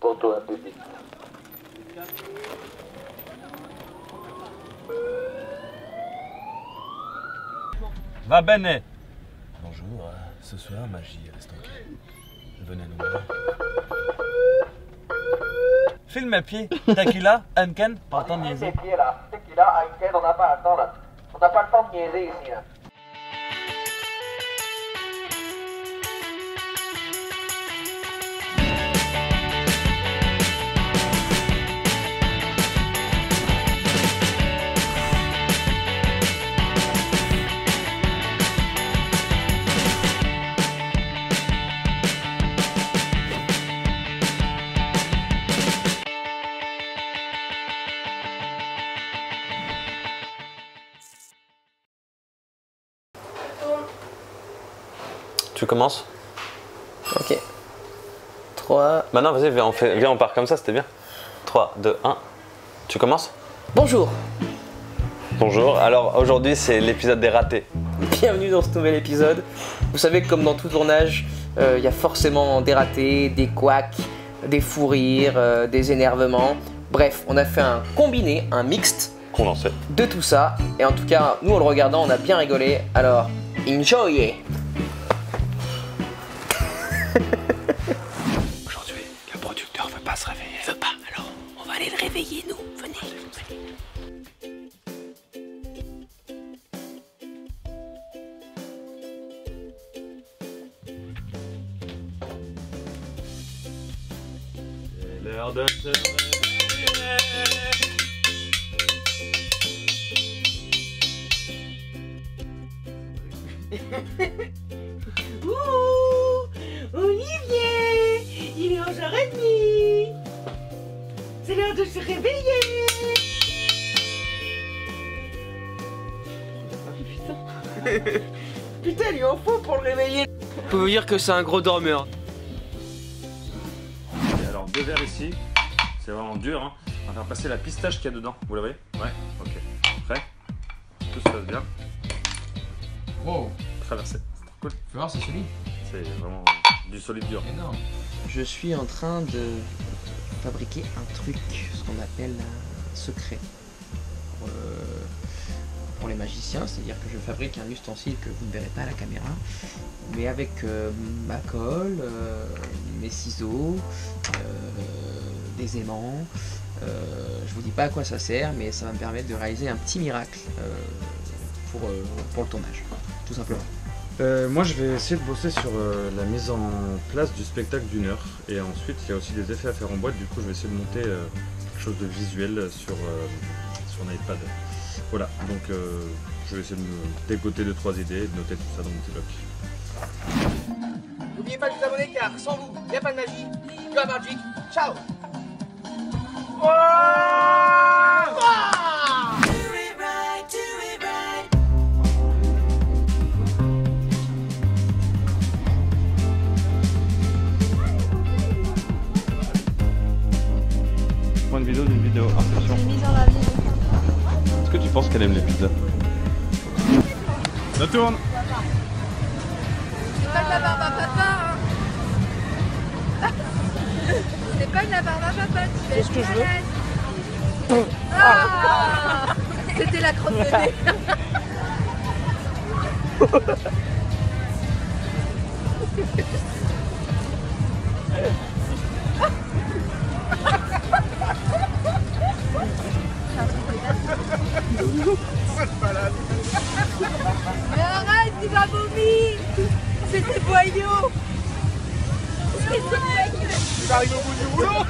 Pour toi, public. Va bene. Bonjour, ce soir, magie reste en quai. Venez nous voir. Filme mes pieds. Tequila, Heineken, pas le temps de niaiser. Tes pieds là. Tequila, Heineken, on n'a pas le temps là. On n'a pas le temps de niaiser ici là. Tu commences? Ok. 3. Bah non, vas-y, viens, on part comme ça, c'était bien. 3, 2, 1. Tu commences? Bonjour. Bonjour, alors aujourd'hui c'est l'épisode des ratés. Bienvenue dans ce nouvel épisode. Vous savez que comme dans tout tournage, il y a forcément des ratés, des couacs, des fous rires, des énervements. Bref, on a fait un combiné, un mixte Condensé. de tout ça. Et en tout cas, nous en le regardant, on a bien rigolé. Alors, enjoy! Aujourd'hui, le producteur veut pas se réveiller. Veut pas, alors on va aller le réveiller, nous. Venez. C'est l'heure de se réveiller. Ouh, Olivier, il est 11h30. C'est l'heure de se réveiller. Putain, il lui en faut pour le réveiller. On peut vous dire que c'est un gros dormeur. Et alors, 2 verres ici, c'est vraiment dur. Hein. On va faire passer la pistache qu'il y a dedans. Vous la voyez? Ouais, ok. Prêt? Tout se passe bien. Wow, Traversé. C'est cool. tu vas voir, c'est solide. C'est vraiment du solide dur. Énorme. Je suis en train de fabriquer un truc, ce qu'on appelle un secret pour les magiciens, c'est-à-dire que je fabrique un ustensile que vous ne verrez pas à la caméra, mais avec ma colle, mes ciseaux, des aimants. Je vous dis pas à quoi ça sert, mais ça va me permettre de réaliser un petit miracle pour le tournage, tout simplement. Moi je vais essayer de bosser sur la mise en place du spectacle d'1 heure et ensuite il y a aussi des effets à faire en boîte, du coup je vais essayer de monter quelque chose de visuel sur un iPad. Voilà, donc je vais essayer de me dégoter 2-3 idées et de noter tout ça dans mon petit bloc. N'oubliez pas de vous abonner car sans vous, il n'y a pas de magie. You are magic. Ciao. Point de vidéo d'une vidéo, impression. Est-ce que tu penses qu'elle aime les pizzas? Ça tourne. C'est pas de la barbe à papa, hein. C'est pas de la barbe à papa, tu fais ce que je veux. Ah, c'était la crotte de nez. Mais arrête, tu vas vomir. C'était boyau. Tu vas arriver au bout du boulot.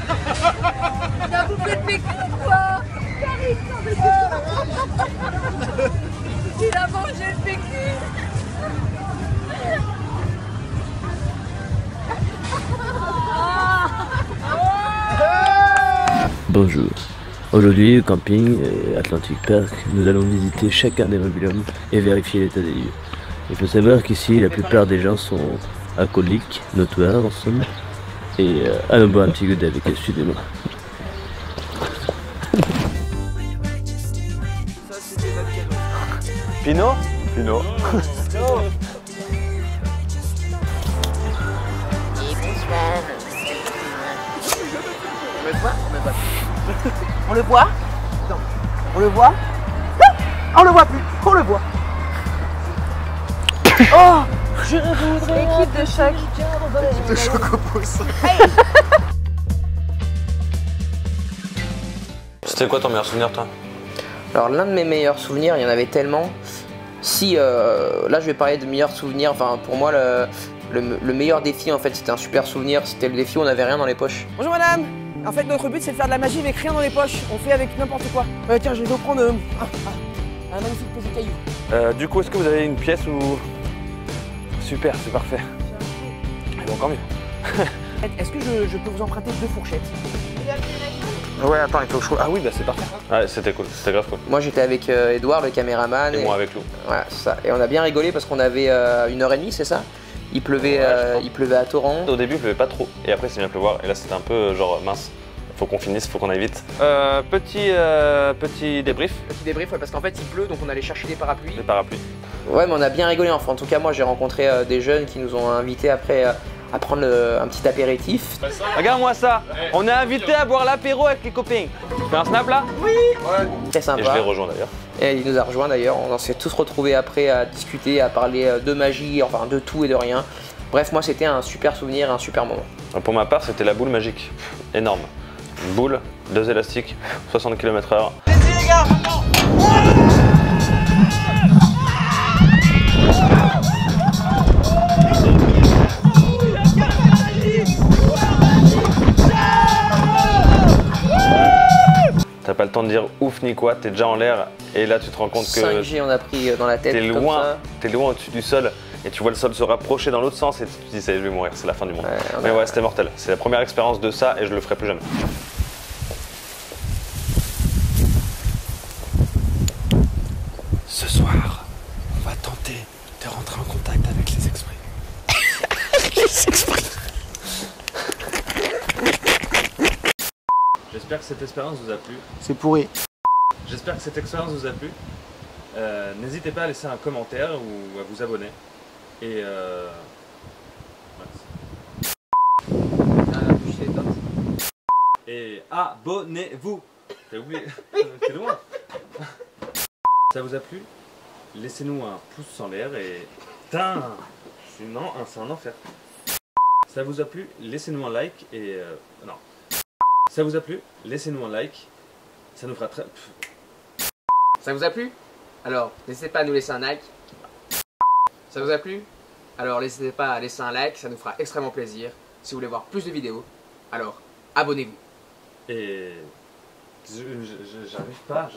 T'as bouffé de mes coups, quoi. Il a mangé le PQ. Bonjour. Aujourd'hui, au camping Atlantic Park, nous allons visiter chacun des mobil-homes et vérifier l'état des lieux. Il faut savoir qu'ici, la plupart des gens sont alcooliques, notoires en somme, et allons boire un petit goût avec eux, suivez-moi. Pinot? Pinot. veux le voir? On le voit? Non. On le voit? On le voit plus. On le voit. Oh, je voudrais Équipe de choc. de Chocopousse. C'était quoi ton meilleur souvenir, toi? Alors l'un de mes meilleurs souvenirs, il y en avait tellement. Si là je vais parler de meilleurs souvenirs, enfin pour moi le meilleur défi en fait c'était un super souvenir, c'était le défi où on n'avait rien dans les poches. Bonjour madame. En fait, notre but c'est de faire de la magie avec rien dans les poches. On fait avec n'importe quoi. Tiens, je vais vous prendre un magnifique petit caillou. Du coup, est-ce que vous avez une pièce ou... Super, c'est parfait. Et bon, encore mieux. Est-ce que je peux vous emprunter 2 fourchettes? Ouais, attends, il faut que je trouve... Ah oui, bah c'est parfait. Ouais, c'était cool, c'était grave cool. Moi j'étais avec Edouard le caméraman. Et moi avec Lou. Ouais, c'est ça. Et on a bien rigolé parce qu'on avait 1h30, c'est ça? Il pleuvait, il pleuvait à torrent. Au début, il pleuvait pas trop, et après, c'est bien pleuvoir. Et là, c'était un peu genre mince. Faut qu'on finisse, faut qu'on aille vite. Petit débrief. Petit débrief, ouais, parce qu'en fait il pleut donc on allait chercher des parapluies. Des parapluies. Ouais, mais on a bien rigolé enfin. En tout cas, moi j'ai rencontré des jeunes qui nous ont invités après à prendre un petit apéritif. Regarde-moi ça, on est invité à boire l'apéro avec les copains. Tu fais un snap là? Oui. Très sympa. Et je les rejoins d'ailleurs. Et il nous a rejoint d'ailleurs, on s'est tous retrouvés après à discuter, à parler de magie, enfin de tout et de rien. Bref, moi c'était un super souvenir, un super moment. Pour ma part, c'était la boule magique. Énorme. Une boule, 2 élastiques, 60 km/h. T'as pas le temps de dire ouf ni quoi, t'es déjà en l'air et là tu te rends compte que 5G on a pris dans la tête t'es comme loin, ça. t'es loin au-dessus du sol et tu vois le sol se rapprocher dans l'autre sens et tu te dis ça y est, je vais mourir, c'est la fin du monde. Ouais, Mais ouais, c'était mortel. C'est la première expérience de ça et je le ferai plus jamais. Ce soir, on va tenter de rentrer en contact avec les esprits. J'espère que cette expérience vous a plu. C'est pourri. J'espère que cette expérience vous a plu. N'hésitez pas à laisser un commentaire ou à vous abonner. Et et abonnez-vous. T'as oublié. T'es loin. Ça vous a plu? Laissez-nous un pouce en l'air et... Putain, c'est un enfer. Ça vous a plu? Laissez-nous un like et... Non. Ça vous a plu? Laissez-nous un like. Ça nous fera très... Ça vous a plu? Alors, n'hésitez pas à nous laisser un like. Ça vous a plu? Alors, n'hésitez pas à laisser un like, ça nous fera extrêmement plaisir. Si vous voulez voir plus de vidéos, alors abonnez-vous. Et... J'arrive pas.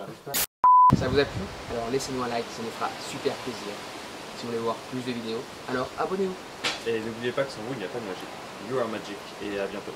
Ça vous a plu? Alors laissez-nous un like, ça nous fera super plaisir. Si vous voulez voir plus de vidéos, alors abonnez-vous. Et n'oubliez pas que sans vous, il n'y a pas de magie. You are magic. Et à bientôt.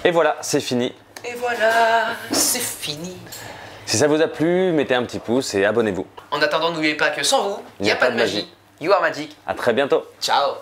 Et voilà, c'est fini. Et voilà, c'est fini. Si ça vous a plu, mettez un petit pouce et abonnez-vous. En attendant, n'oubliez pas que sans vous, il n'y a pas de magie. You are magic. À très bientôt. Ciao.